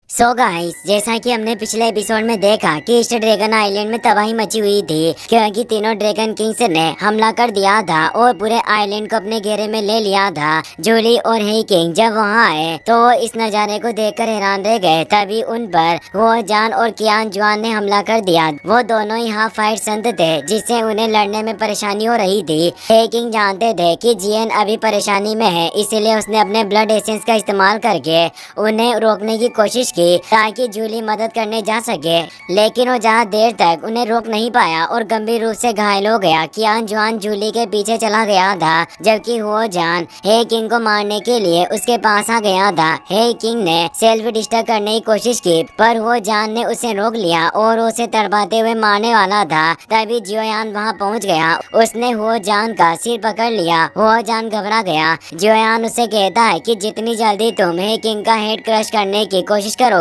So guys, जैसा कि हमने पिछले एपिसोड में देखा कि ईस्ट ड्रैगन आइलैंड में तबाही मची हुई थी क्योंकि तीनों ड्रैगन किंग्स ने हमला कर दिया था और पूरे आइलैंड को अपने घेरे में ले लिया था। जूली और हे किंग जब वहां आए तो वो इस नज़ारे को देखकर हैरान रह गए। तभी उन पर वो जान और कियान जुआन ने हमला कर दिया। वो दोनों ही हाफ फाइट संत थे जिससे उन्हें लड़ने में परेशानी हो रही थी। हे किंग जानते थे कि जियन अभी परेशानी में है, इसीलिए उसने अपने ब्लड एसेंस का इस्तेमाल करके उन्हें रोकने की कोशिश की ताकि जूली मदद करने जा सके, लेकिन वो ज्यादा देर तक उन्हें रोक नहीं पाया और गंभीर रूप से घायल हो गया। कियान जुआन जूली के पीछे चला गया था जबकि वो जान हे किंग को मारने के लिए उसके पास आ गया था। हे किंग ने सेल्फ डिस्टर्ब करने की कोशिश की पर वो जान ने उसे रोक लिया और उसे तड़पाते हुए मारने वाला था। तभी जियोयान वहाँ पहुँच गया। उसने हो जान का सिर पकड़ लिया। हो जान घबरा गया। जियोयान उसे कहता है कि जितनी जल्दी तुम हे किंग का हेड क्रश करने की कोशिश करोगे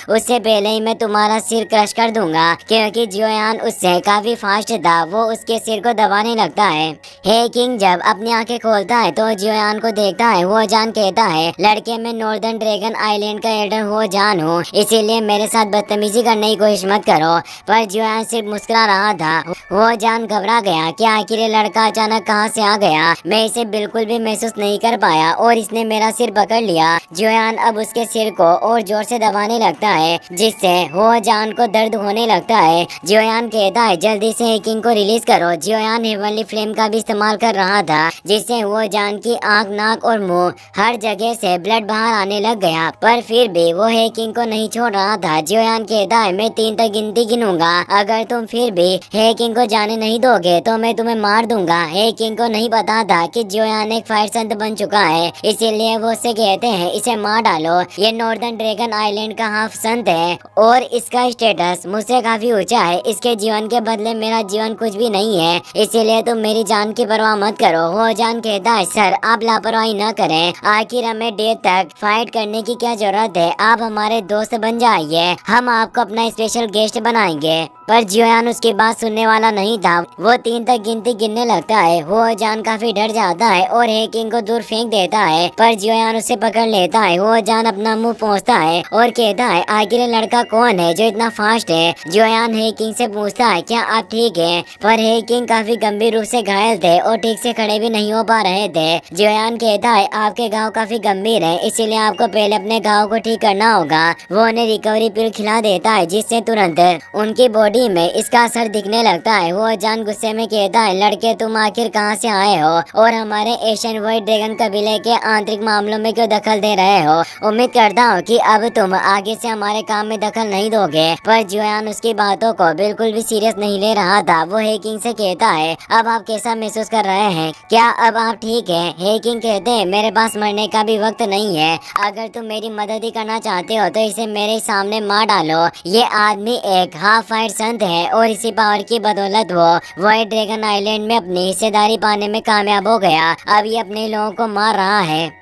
उससे पहले ही मैं तुम्हारा सिर क्रश कर दूंगा, क्योंकि जियोयान उससे काफी फास्ट था। वो उसके सिर को दबाने लगता है। हे किंग जब अपनी आंखें खोलता है तो जियोयान को देखता है। वो जान कहता है, लड़के मैं नॉर्दर्न ड्रैगन आइलैंड का एल्डर हो जान हूँ, इसीलिए मेरे साथ बदतमीजी करने की कोशिश मत करो। पर जियोयान सिर्फ मुस्कुरा रहा था। वो जान घबरा गया कि आखिर ये लड़का अचानक कहाँ से आ गया। मैं इसे बिल्कुल भी महसूस नहीं कर पाया और इसने मेरा सिर पकड़ लिया। जियोयान अब उसके सिर को और जोर से दबाने लगता है जिससे हो जान को दर्द होने लगता है। जियोयान कहता है, जल्दी से हे किंग को रिलीज करो। जियोयान हेवनली फ्लेम का भी इस्तेमाल कर रहा था जिससे वो जान की आंख, नाक और मुंह हर जगह से ब्लड बाहर आने लग गया, पर फिर भी वो हे किंग को नहीं छोड़ रहा था। जियोयान कहता है, मैं 3 तक गिनती गिनूंगा, अगर तुम फिर भी हे किंग को जाने नहीं दोगे तो मैं तुम्हें मार दूंगा। हे किंग को नहीं पता था कि जियोयान एक फायर संत बन चुका है, इसीलिए वो उससे कहते हैं, इसे मार डालो। ये नॉर्दर्न ड्रैगन आइलैंड का हाफ संत है और इसका स्टेटस मुझसे काफी ऊंचा है। इसके जीवन के बदले मेरा जीवन कुछ भी नहीं है, इसीलिए तुम मेरी जान की परवाह मत करो। हो जान कहता है, सर आप लापरवाही न करें, आखिर हमें डेथ तक फाइट करने की क्या जरूरत है। आप हमारे दोस्त बन जाइए, हम आपको अपना स्पेशल गेस्ट बनाएंगे। पर जियोयान उसकी बात सुनने वाला नहीं था। वो 3 तक गिनती गिनने लगता है। वो जान काफी डर जाता है और हे किंग को दूर फेंक देता है, पर जियोयान उसे पकड़ लेता है। वो जान अपना मुंह पोंछता है और कहता है, आखिर ये लड़का कौन है जो इतना फास्ट है। जियोयान हे किंग से पूछता है, क्या आप ठीक हैं? पर हे किंग काफी गंभीर रूप से घायल थे और ठीक से खड़े भी नहीं हो पा रहे थे। जियोयान कहता है, आपके घाव काफी गंभीर है, इसीलिए आपको पहले अपने घाव को ठीक करना होगा। वो उन्हें रिकवरी पिल खिला देता है जिससे तुरंत उनकी बॉडी में इसका असर दिखने लगता है। वो जान गुस्से में कहता है, लड़के तुम आखिर कहां से आए हो और हमारे एशियन व्हाइट ड्रैगन कबीले के आंतरिक मामलों में क्यों दखल दे रहे हो? उम्मीद करता हूँ कि अब तुम आगे से हमारे काम में दखल नहीं दोगे। पर जियोयान उसकी बातों को बिल्कुल भी सीरियस नहीं ले रहा था। वो हे किंग से कहता है, अब आप कैसा महसूस कर रहे हैं? क्या अब आप ठीक है? हे किंग कहते हैं, मेरे पास मरने का भी वक्त नहीं है, अगर तुम मेरी मदद ही करना चाहते हो तो इसे मेरे सामने मार डालो। ये आदमी एक हाफ फाइट संत है और इसी पावर की बदौलत वो व्हाइट ड्रैगन आइलैंड में अपनी हिस्सेदारी पाने में कामयाब हो गया। अब ये अपने लोगों को मार रहा है।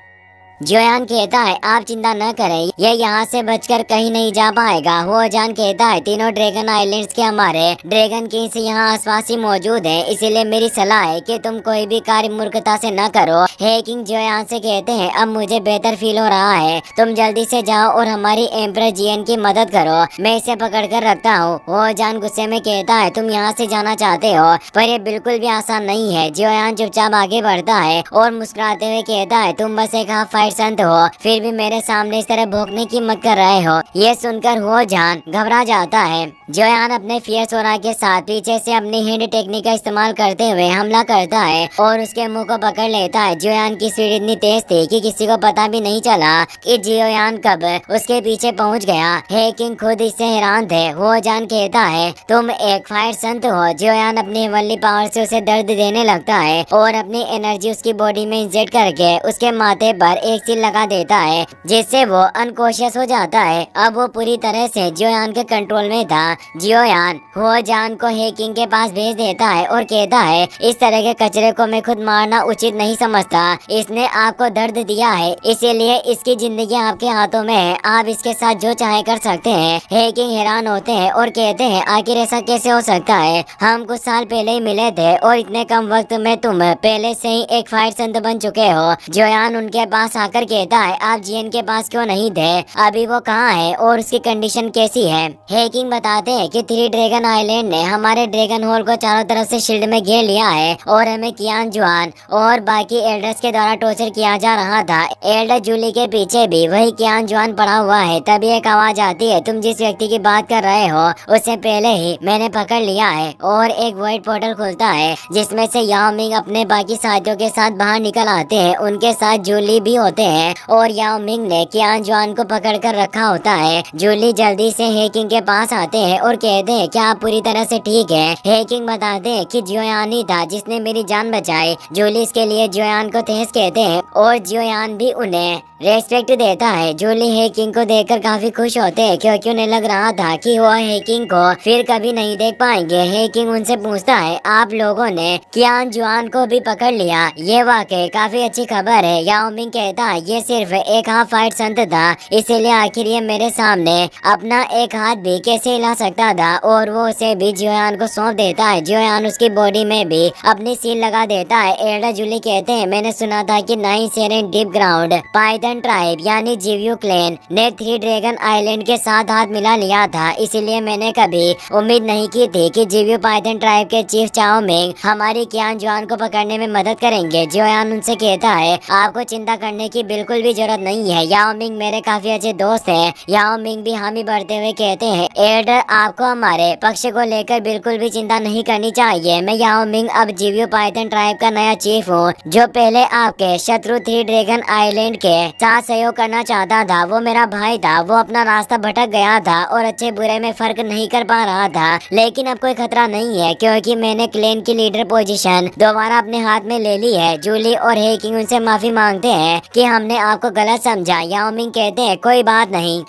जियोयान कहता है, आप चिंता न करें, ये यहाँ से बचकर कहीं नहीं जा पाएगा। हो जान कहता है, तीनों ड्रैगन आइलैंड्स के हमारे ड्रैगन किंग्स यहाँ आसपास ही मौजूद है, इसीलिए मेरी सलाह है कि तुम कोई भी कार्य मूर्खता से न करो। हे किंग जियोयान से कहते हैं, अब मुझे बेहतर फील हो रहा है, तुम जल्दी से जाओ और हमारी एम्परर जियन की मदद करो, मैं इसे पकड़ कर रखता हूँ। हो जान गुस्से में कहता है, तुम यहाँ से जाना चाहते हो पर ये बिल्कुल भी आसान नहीं है। जियोयान चुपचाप आगे बढ़ता है और मुस्कुराते हुए कहता है, तुम बस एक हाफ संत हो, फिर भी मेरे सामने इस तरह भौंकने की मत कर रहे हो। ये सुनकर हो जान घबरा जाता है। जियोयान अपने फियर सोरा के साथ पीछे से अपनी हैंड टेक्निक का इस्तेमाल करते हुए हमला करता है और उसके मुंह को पकड़ लेता है। जियोयान की स्पीड इतनी तेज थी कि किसी को पता भी नहीं चला कि जियोयान कब उसके पीछे पहुंच गया। हे किंग खुद इससे हैरान थे। हो जान कहता है, तुम एक फायर संत हो। जियोयान अपनी हेवनली पावर से उसे दर्द देने लगता है और अपनी एनर्जी उसकी बॉडी में इंजेक्ट करके उसके माथे पर एक सील लगा देता है जिससे वो अनकॉन्शियस हो जाता है। अब वो पूरी तरह से जियोयान के कंट्रोल में था। जियोयान हो जान को हे किंग के पास भेज देता है और कहता है, इस तरह के कचरे को मैं खुद मारना उचित नहीं समझता। इसने आपको दर्द दिया है, इसीलिए इसकी जिंदगी आपके हाथों में है, आप इसके साथ जो चाहे कर सकते हैं। हे किंग हैरान होते हैं और कहते हैं, आखिर ऐसा कैसे हो सकता है? हम कुछ साल पहले ही मिले थे और इतने कम वक्त में तुम पहले से ही एक फायर संत बन चुके हो। जियोयान उनके पास आकर कहता है आप जियन के पास क्यों नहीं थे, अभी वो कहाँ है और उसकी कंडीशन कैसी है। हे किंग बताते हैं कि थ्री ड्रैगन आइलैंड ने हमारे ड्रैगन होल को चारों तरफ से शील्ड में घेर लिया है और हमें कियान जुआन और बाकी एल्डर्स के द्वारा टॉर्चर किया जा रहा था। एल्डर जूली के पीछे भी वही कियान जुआन पड़ा हुआ है। तभी एक आवाज आती है तुम जिस व्यक्ति की बात कर रहे हो उसे पहले ही मैंने पकड़ लिया है और एक वाइट पोर्टल खुलता है जिसमें से याओ मिंग अपने बाकी साथियों के साथ बाहर निकल आते हैं। उनके साथ जूली भी होते हैं और याओ मिंग ने कियान जुआन को पकड़ कर रखा होता है। जूली जल्दी से हे किंग के पास आते हैं और कहते हैं क्या आप पूरी तरह से ठीक है। हे किंग बताते हैं कि जियोयान ही था जिसने मेरी जान बचाई। जूली इसके लिए जियोयान को तेज कहते हैं और जियोयान भी उन्हें रेस्पेक्ट देता है। जूली हे किंग को देखकर काफी खुश होते हैं क्योंकि उन्हें लग रहा था कि वो हे किंग को फिर कभी नहीं देख पाएंगे। हे किंग उनसे पूछता है आप लोगों ने कियान जुआन को भी पकड़ लिया, ये वाकई काफी अच्छी खबर है। याओ मिंग कहता है ये सिर्फ एक हाफ फाइट संत था इसीलिए आखिर ये मेरे सामने अपना एक हाथ भी कैसे हिला सकता था और वो उसे भी जियोयान को सौंप देता है। जियोयान उसकी बॉडी में भी अपनी सील लगा देता है। एल्डर जूली कहते हैं मैंने सुना था कि 9 सेरेन डीप ग्राउंड पाइथन ट्राइब यानी जिव्यू क्लैन ने थ्री ड्रैगन आइलैंड के साथ हाथ मिला लिया था, इसीलिए मैंने कभी उम्मीद नहीं की थी कि जिव्यू पाइथन ट्राइब के चीफ चाओ मिंग हमारी कियान जुआन को पकड़ने में मदद करेंगे। जियोयान उनसे कहता है आपको चिंता करने की बिल्कुल भी जरूरत नहीं है, याओ मिंग मेरे काफी अच्छे दोस्त हैं। याओ मिंग भी हामी बढ़ते हुए कहते हैं एल्डर आपको हमारे पक्ष को लेकर बिल्कुल भी चिंता नहीं करनी चाहिए। मैं याओ मिंग अब जिव्यू पाइथन ट्राइब का नया चीफ हूँ। जो पहले आपके शत्रु थ्री ड्रैगन आइलैंड के साथ सहयोग करना चाहता था वो मेरा भाई था। वो अपना रास्ता भटक गया था और अच्छे बुरे में फर्क नहीं कर पा रहा था, लेकिन अब कोई खतरा नहीं है क्योंकि मैंने क्लैन की लीडर पोजीशन दोबारा अपने हाथ में ले ली है। जूली और हे किंग उनसे माफी मांगते हैं कि हमने आपको गलत समझा। याओ मिंग कहते हैं कोई बात नहीं।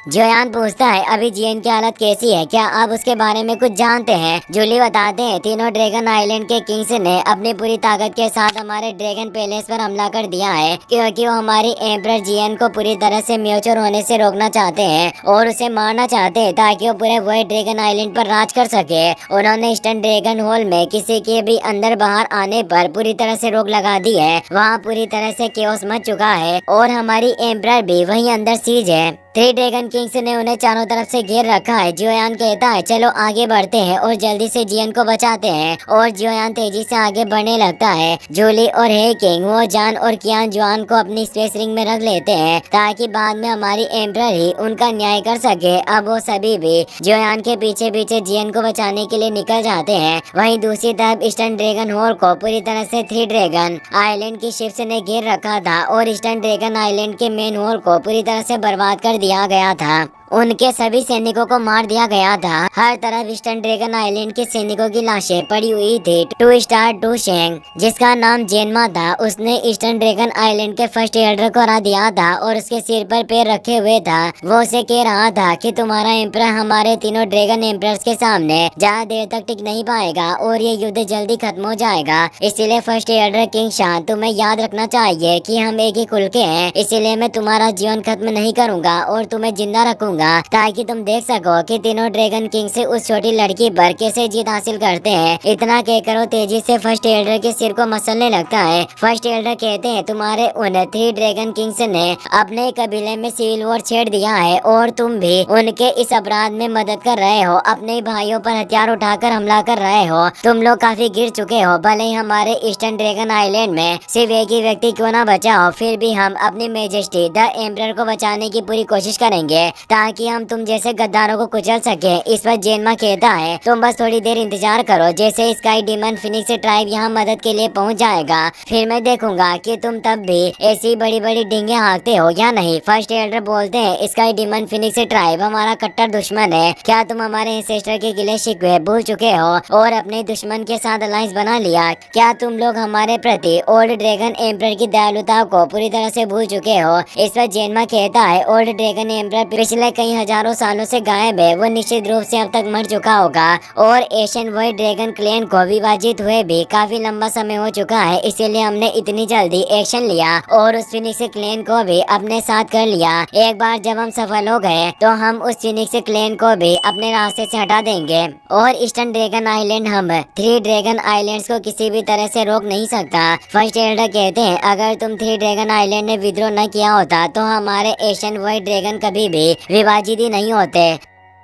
जियोयान पूछता है अभी जियन की हालत कैसी है, क्या आप उसके बारे में कुछ जानते हैं। जूली बताते हैं तीनों ड्रैगन आइलैंड के किंग्स ने अपनी पूरी ताकत के साथ हमारे ड्रैगन पैलेस पर हमला कर दिया है क्योंकि वो हमारी एम्परर जियन को पूरी तरह से म्यूचर होने से रोकना चाहते हैं और उसे मारना चाहते हैं ताकि वो पूरे व्हाइट ड्रैगन आइलैंड पर राज कर सके। उन्होंने ईस्टर्न ड्रैगन होल में किसी के भी अंदर बाहर आने पर पूरी तरह से रोक लगा दी है। वहाँ पूरी तरह से केओस मच चुका है और हमारी एम्परर भी वहीं अंदर सीज है। थ्री ड्रैगन किंग्स ने उन्हें चारों तरफ से घेर रखा है। जियोयान कहता है चलो आगे बढ़ते हैं और जल्दी से जियन को बचाते हैं और जियोयान तेजी से आगे बढ़ने लगता है। जूली और हे किंग वो जान और कियान जुआन को अपनी स्पेस रिंग में रख लेते हैं ताकि बाद में हमारी एम्परर ही उनका न्याय कर सके। अब वो सभी भी जियोयान के पीछे पीछे जियन को बचाने के लिए निकल जाते हैं। वहीं दूसरी तरफ ईस्टर्न ड्रैगन होल को पूरी तरह से थ्री ड्रैगन आइलैंड की शिप्स ने घेर रखा था और ईस्टर्न ड्रैगन आइलैंड के मेन होल को पूरी तरह से बर्बाद कर दिया गया था। उनके सभी सैनिकों को मार दिया गया था। हर तरफ ईस्टर्न ड्रैगन आइलैंड के सैनिकों की लाशें पड़ी हुई थी। 2 स्टार डू शेंग जिसका नाम जेनमा था उसने ईस्टर्न ड्रैगन आइलैंड के फर्स्ट एल्डर को हरा दिया था और उसके सिर पर पैर रखे हुए था। वो उसे कह रहा था कि तुम्हारा एम्परर हमारे तीनों ड्रैगन एम्परर्स के सामने ज्यादा देर तक टिक नहीं पाएगा और ये युद्ध जल्दी खत्म हो जाएगा। इसीलिए फर्स्ट एल्डर किंग शान तुम्हें याद रखना चाहिए कि हम एक ही कुल के हैं, इसीलिए मैं तुम्हारा जीवन खत्म नहीं करूँगा और तुम्हें जिंदा रखूंगा ताकि तुम देख सको कि तीनों ड्रैगन किंग से उस छोटी लड़की पर कैसे जीत हासिल करते हैं। इतना कहकर वो तेजी से फर्स्ट एल्डर के सिर को मसलने लगता है। फर्स्ट एल्डर कहते हैं तुम्हारे उन 3 ड्रैगन किंग्स ने अपने कबीले में सिविल वॉर छेड़ दिया है और तुम भी उनके इस अपराध में मदद कर रहे हो। अपने भाइयों पर हथियार उठाकर हमला कर रहे हो। तुम लोग काफी गिर चुके हो। भले ही हमारे ईस्टर्न ड्रैगन आइलैंड में सिर्फ एक ही व्यक्ति क्यों ना बचा हो, फिर भी हम अपनी मेजेस्टी द एम्परर को बचाने की पूरी कोशिश करेंगे ताकि हम तुम जैसे गद्दारों को कुचल सके। इस पर जेनमा कहता है तुम बस थोड़ी देर इंतजार करो, जैसे स्काई डीमन फिनिक्स ट्राइब यहाँ मदद के लिए पहुँच जाएगा फिर मैं देखूंगा कि तुम तब भी ऐसी बड़ी बड़ी डिंगे हाँकते हो या नहीं। फर्स्ट एल्डर बोलते हैं स्काई डीमन फिनिक्स ट्राइब हमारा कट्टर दुश्मन है। क्या तुम हमारे एंसेस्टर के गिले शिकवे भूल चुके हो और अपने दुश्मन के साथ अलायंस बना लिया? क्या तुम लोग हमारे प्रति ओल्ड ड्रैगन एम्परर की दयालुता को पूरी तरह से भूल चुके हो? इस पर जेनमा कहता है ओल्ड ड्रैगन एम्परर पिछले कई हजारों सालों से गायब है वो निश्चित रूप से अब तक मर चुका होगा। और एशियन व्हाइट ड्रैगन क्लैन को विभाजित हुए भी काफी लंबा समय हो चुका है, इसीलिए हमने इतनी जल्दी एक्शन लिया और उस फिनिक्स क्लैन को भी अपने साथ कर लिया। एक बार जब हम सफल हो गए तो हम उस फिनिक्स क्लैन को भी अपने रास्ते से हटा देंगे और ईस्टर्न ड्रैगन आइलैंड हम 3 ड्रैगन आइलैंड्स को किसी भी तरह से रोक नहीं सकता। फर्स्ट एल्डर कहते हैं अगर तुम 3 ड्रैगन आइलैंड ने विद्रोह न किया होता तो हमारे एशियन व्हाइट ड्रैगन कभी भी विभाजित ही नहीं होते।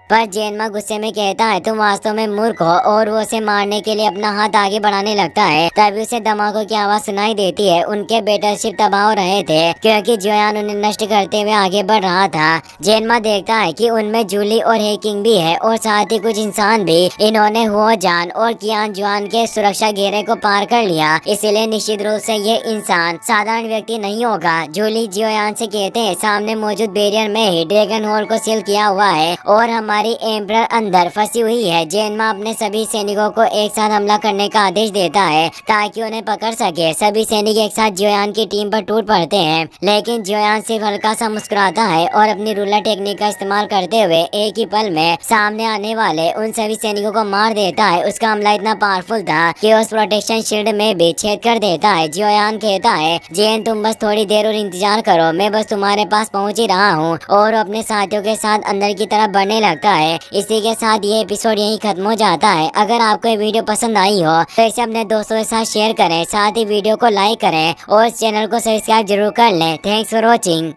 पर जेनमा गुस्से में कहता है तुम वास्तव में मूर्ख हो और वो उसे मारने के लिए अपना हाथ आगे बढ़ाने लगता है। तभी उसे धमाकों की आवाज सुनाई देती है। उनके बेटरशिप तबाह हो रहे थे क्योंकि जोयान उन्हें नष्ट करते हुए आगे बढ़ रहा था। जेनमा देखता है कि उनमें जूली और हेकिंग भी है और साथ ही कुछ इंसान भी। इन्होंने हुआ जान और कियान जुआन के सुरक्षा घेरे को पार कर लिया, इसीलिए निश्चित रूप से ये इंसान साधारण व्यक्ति नहीं होगा। जूली जोयान से कहते हैं सामने मौजूद बैरियर में ही ड्रैगन होल को सील किया हुआ है और हमारी एम्परर अंदर फंसी हुई है। जेनमा अपने सभी सैनिकों को एक साथ हमला करने का आदेश देता है ताकि उन्हें पकड़ सके। सभी सैनिक एक साथ जोयान की टीम पर टूट पड़ते हैं, लेकिन जोयान सिर्फ हल्का सा मुस्कुराता है और अपनी रूलर टेक्निक का इस्तेमाल करते हुए एक ही पल में सामने आने वाले उन सभी सैनिकों को मार देता है। उसका हमला इतना पावरफुल था कि उस प्रोटेक्शन शील्ड में भी छेद कर देता है। जोयान कहता है जेन तुम बस थोड़ी देर और इंतजार करो, मैं बस तुम्हारे पास पहुंच ही रहा हूँ और अपने साथियों के साथ अंदर की तरफ बढ़ने लगता है। इसी के साथ ये एपिसोड यहीं खत्म हो जाता है। अगर आपको ये वीडियो पसंद आई हो तो इसे अपने दोस्तों के साथ शेयर करें, साथ ही वीडियो को लाइक करें और चैनल को सब्सक्राइब जरूर कर लें। Thanks for watching.